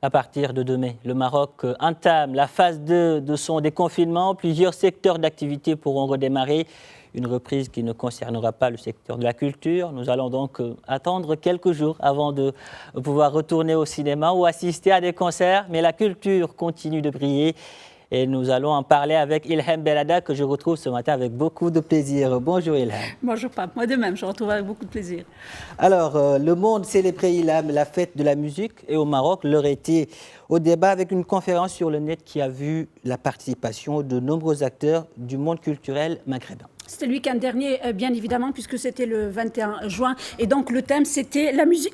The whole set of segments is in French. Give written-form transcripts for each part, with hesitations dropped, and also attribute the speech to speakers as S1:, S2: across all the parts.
S1: À partir de demain, le Maroc entame la phase 2 de son déconfinement. Plusieurs secteurs d'activité pourront redémarrer. Une reprise qui ne concernera pas le secteur de la culture. Nous allons donc attendre quelques jours avant de pouvoir retourner au cinéma ou assister à des concerts. Mais la culture continue de briller. Et nous allons en parler avec Ilham Belada, que je retrouve ce matin avec beaucoup de plaisir. Bonjour Ilham.
S2: Bonjour Pape, moi de même, je retrouve avec beaucoup de plaisir.
S1: Alors, le monde célébrait Ilham la fête de la musique et au Maroc, l'heure était au débat avec une conférence sur le net qui a vu la participation de nombreux acteurs du monde culturel maghrébin.
S2: C'était le week-end dernier, bien évidemment, puisque c'était le 21 juin. Et donc, le thème, c'était la musique,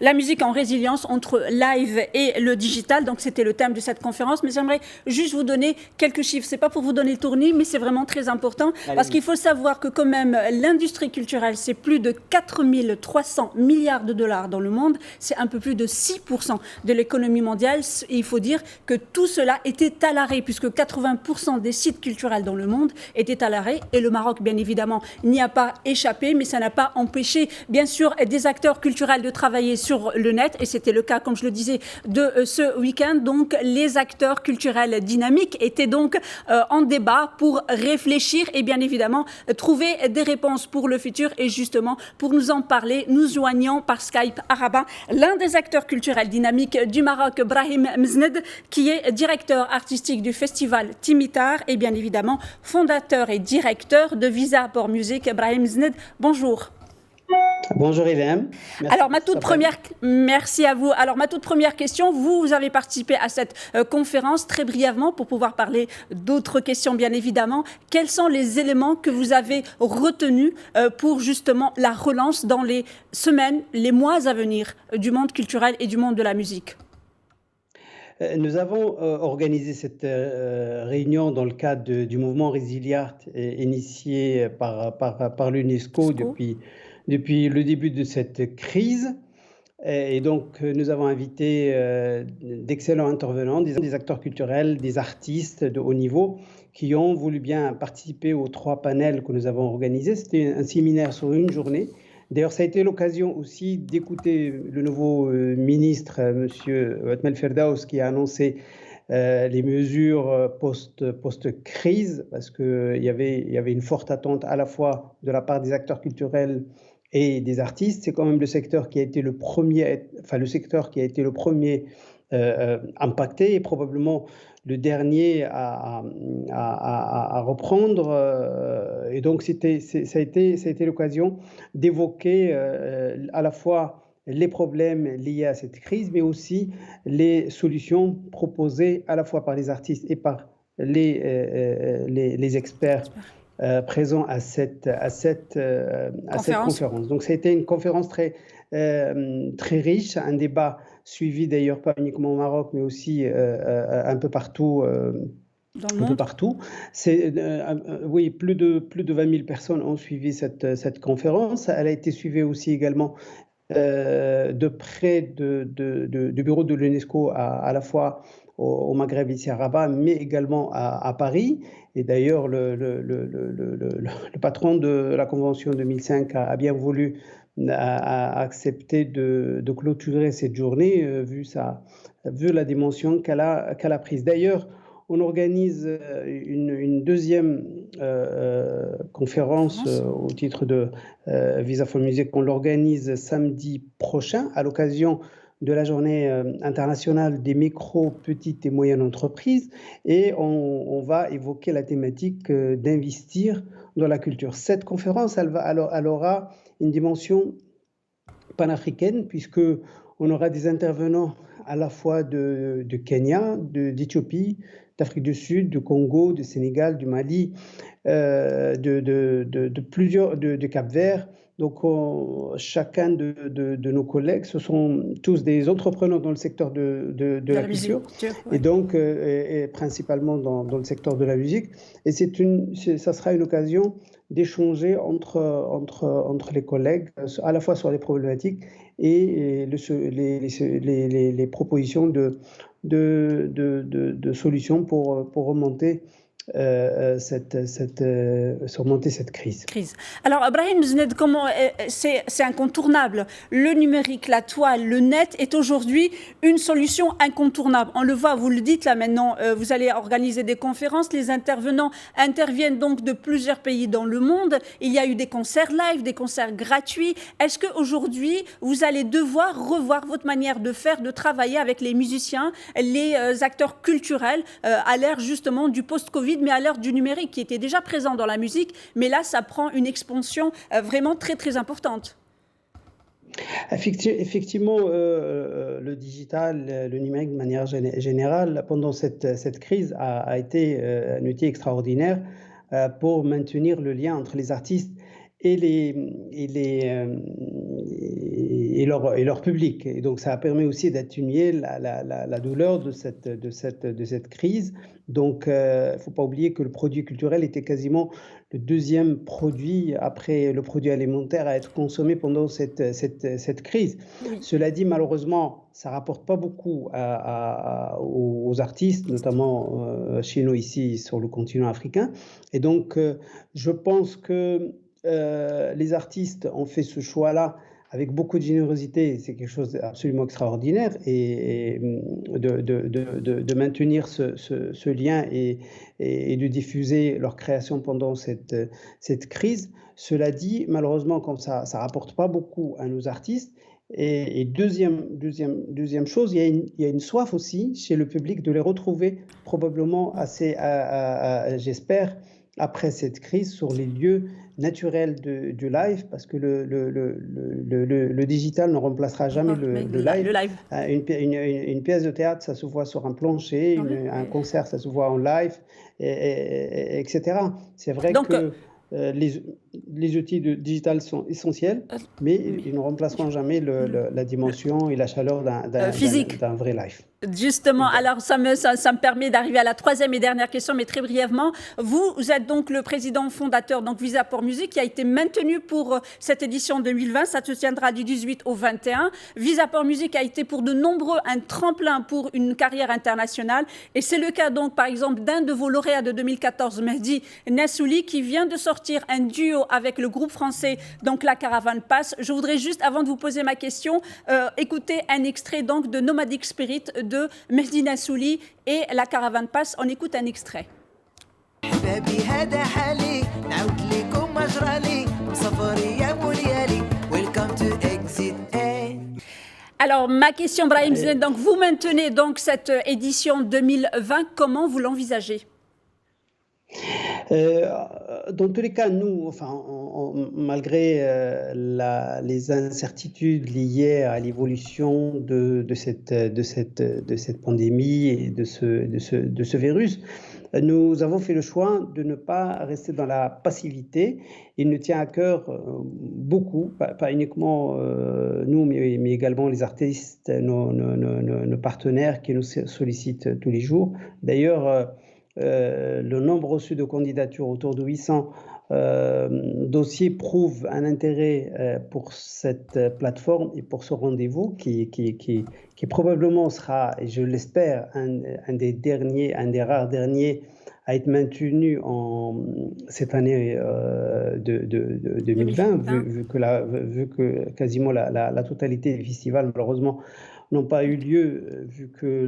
S2: la musique en résilience entre live et le digital. Donc, c'était le thème de cette conférence. Mais j'aimerais juste vous donner quelques chiffres. C'est pas pour vous donner le tournis, mais c'est vraiment très important. Parce qu'il faut savoir que, quand même, l'industrie culturelle, c'est plus de 4 300 milliards de dollars dans le monde. C'est un peu plus de 6% de l'économie mondiale. Et il faut dire que tout cela était à l'arrêt, puisque 80% des sites culturels dans le monde étaient à l'arrêt. Et le Maroc, bien évidemment, n'y a pas échappé, mais ça n'a pas empêché, bien sûr, des acteurs culturels de travailler sur le net. Et c'était le cas, comme je le disais, de ce week-end. Donc, les acteurs culturels dynamiques étaient donc en débat pour réfléchir et, bien évidemment, trouver des réponses pour le futur. Et justement, pour nous en parler, nous joignons par Skype à Rabat l'un des acteurs culturels dynamiques du Maroc, Brahim Mzned, qui est directeur artistique du festival Timitar et, bien évidemment, fondateur et directeur de Visa pour Musique. Brahim Mzned, bonjour.
S3: Bonjour Ilham.
S2: Alors merci à vous. Alors ma toute première question, vous avez participé à cette conférence très brièvement pour pouvoir parler d'autres questions bien évidemment. Quels sont les éléments que vous avez retenus pour justement la relance dans les semaines, les mois à venir du monde culturel et du monde de la musique ?
S3: Nous avons organisé cette réunion dans le cadre du mouvement Resiliart initié par l'UNESCO depuis le début de cette crise. Et donc, nous avons invité d'excellents intervenants, des acteurs culturels, des artistes de haut niveau qui ont voulu bien participer aux 3 panels que nous avons organisés. C'était un séminaire sur une journée. D'ailleurs, ça a été l'occasion aussi d'écouter le nouveau ministre, M. Atmel Ferdaous, qui a annoncé les mesures post-crise, parce qu'il y avait une forte attente à la fois de la part des acteurs culturels et des artistes. C'est quand même le secteur qui a été le premier, impacté et probablement le dernier à reprendre. Et donc, ça a été l'occasion d'évoquer à la fois les problèmes liés à cette crise, mais aussi les solutions proposées à la fois par les artistes et par les experts présents à cette conférence. Donc, ça a été une conférence très riche, un débat suivi d'ailleurs pas uniquement au Maroc, mais aussi un peu partout. Oui, plus de 20 000 personnes ont suivi cette conférence. Elle a été suivie aussi également de près du bureau de l'UNESCO à la fois au Maghreb, ici à Rabat, mais également à Paris. Et d'ailleurs, le patron de la Convention 2005 a bien voulu accepter de clôturer cette journée, vu la dimension qu'elle a prise. D'ailleurs, on organise une deuxième conférence au titre de Visa for Music. On l'organise samedi prochain à l'occasion de la journée internationale des micro, petites et moyennes entreprises. Et on va évoquer la thématique d'investir dans la culture. Cette conférence, elle aura une dimension panafricaine, puisqu'on aura des intervenants à la fois de Kenya, d'Éthiopie, d'Afrique du Sud, du Congo, du Sénégal, du Mali, de Cap-Vert. Donc, chacun de nos collègues, ce sont tous des entrepreneurs dans le secteur de la culture, et donc et principalement dans le secteur de la musique. Et ça sera une occasion d'échanger entre les collègues, à la fois sur les problématiques et les propositions de solutions pour remonter surmonter cette crise.
S2: Alors, Brahim Mzned, c'est incontournable. Le numérique, la toile, le net est aujourd'hui une solution incontournable. On le voit, vous le dites là maintenant, vous allez organiser des conférences, les intervenants interviennent donc de plusieurs pays dans le monde. Il y a eu des concerts live, des concerts gratuits. Est-ce qu'aujourd'hui, vous allez devoir revoir votre manière de faire, de travailler avec les musiciens, les acteurs culturels à l'ère justement du post-Covid, mais à l'heure du numérique qui était déjà présent dans la musique, mais là ça prend une expansion vraiment très très importante.
S3: Effectivement, le digital, le numérique de manière générale, pendant cette crise a été un outil extraordinaire pour maintenir le lien entre les artistes et leur public. Et donc, ça a permis aussi d'atténuer la douleur de cette crise. Donc, il ne faut pas oublier que le produit culturel était quasiment le deuxième produit après le produit alimentaire à être consommé pendant cette crise. Oui. Cela dit, malheureusement, ça ne rapporte pas beaucoup aux artistes, notamment chez nous ici sur le continent africain. Et donc, je pense que les artistes ont fait ce choix-là avec beaucoup de générosité. C'est quelque chose d'absolument extraordinaire et de maintenir ce lien et de diffuser leur création pendant cette crise. Cela dit, malheureusement, comme ça ne rapporte pas beaucoup à nos artistes. Et deuxième chose, il y a une soif aussi chez le public de les retrouver probablement j'espère, après cette crise sur les lieux naturels du live, parce que le digital ne remplacera jamais le live. Une pièce de théâtre, ça se voit sur un plancher, un concert, ça se voit en live, etc. C'est vrai que les outils digital sont essentiels, mais ils ne remplaceront jamais la dimension et la chaleur d'un vrai live.
S2: Justement, alors ça me permet d'arriver à la troisième et dernière question, mais très brièvement. Vous êtes donc le président fondateur donc Visa pour Musique qui a été maintenu pour cette édition 2020. Ça se tiendra du 18 au 21. Visa pour Musique a été pour de nombreux un tremplin pour une carrière internationale. Et c'est le cas donc par exemple d'un de vos lauréats de 2014, Mehdi Nassouli, qui vient de sortir un duo avec le groupe français, donc La Caravane Passe. Je voudrais juste, avant de vous poser ma question, écouter un extrait donc de Nomadic Spirit de Mehdi Nassouli et La Caravane Passe. On écoute un extrait. Alors, ma question, Brahim Mzned, donc vous maintenez donc cette édition 2020. Comment vous l'envisagez ?
S3: Dans tous les cas, nous, malgré les incertitudes liées à l'évolution de cette pandémie et de ce virus, nous avons fait le choix de ne pas rester dans la passivité. Il nous tient à cœur beaucoup, pas uniquement nous, mais également les artistes, nos partenaires qui nous sollicitent tous les jours. D'ailleurs, le nombre reçu de candidatures, autour de 800 dossiers, prouve un intérêt pour cette plateforme et pour ce rendez-vous qui probablement sera, et je l'espère, un des rares derniers à être maintenu cette année de 2020, vu que quasiment la totalité des festivals, malheureusement, n'ont pas eu lieu, vu que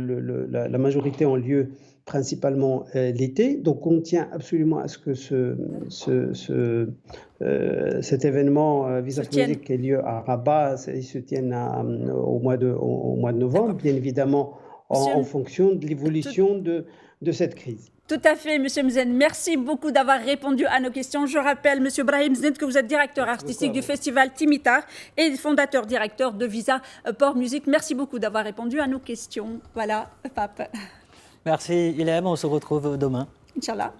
S3: la majorité ont lieu principalement l'été. Donc on tient absolument à ce que cet événement Visa pour Musique qui a lieu à Rabat, il se tienne au mois de novembre, bien évidemment en fonction de l'évolution de cette crise.
S2: Tout à fait, M. Mzned. Merci beaucoup d'avoir répondu à nos questions. Je rappelle, M. Brahim Mzned, que vous êtes directeur artistique du festival Timitar et fondateur-directeur de Visa pour Musique. Merci beaucoup d'avoir répondu à nos questions. Voilà, Pape.
S1: Merci, Ilham. On se retrouve demain.
S2: Inch'Allah.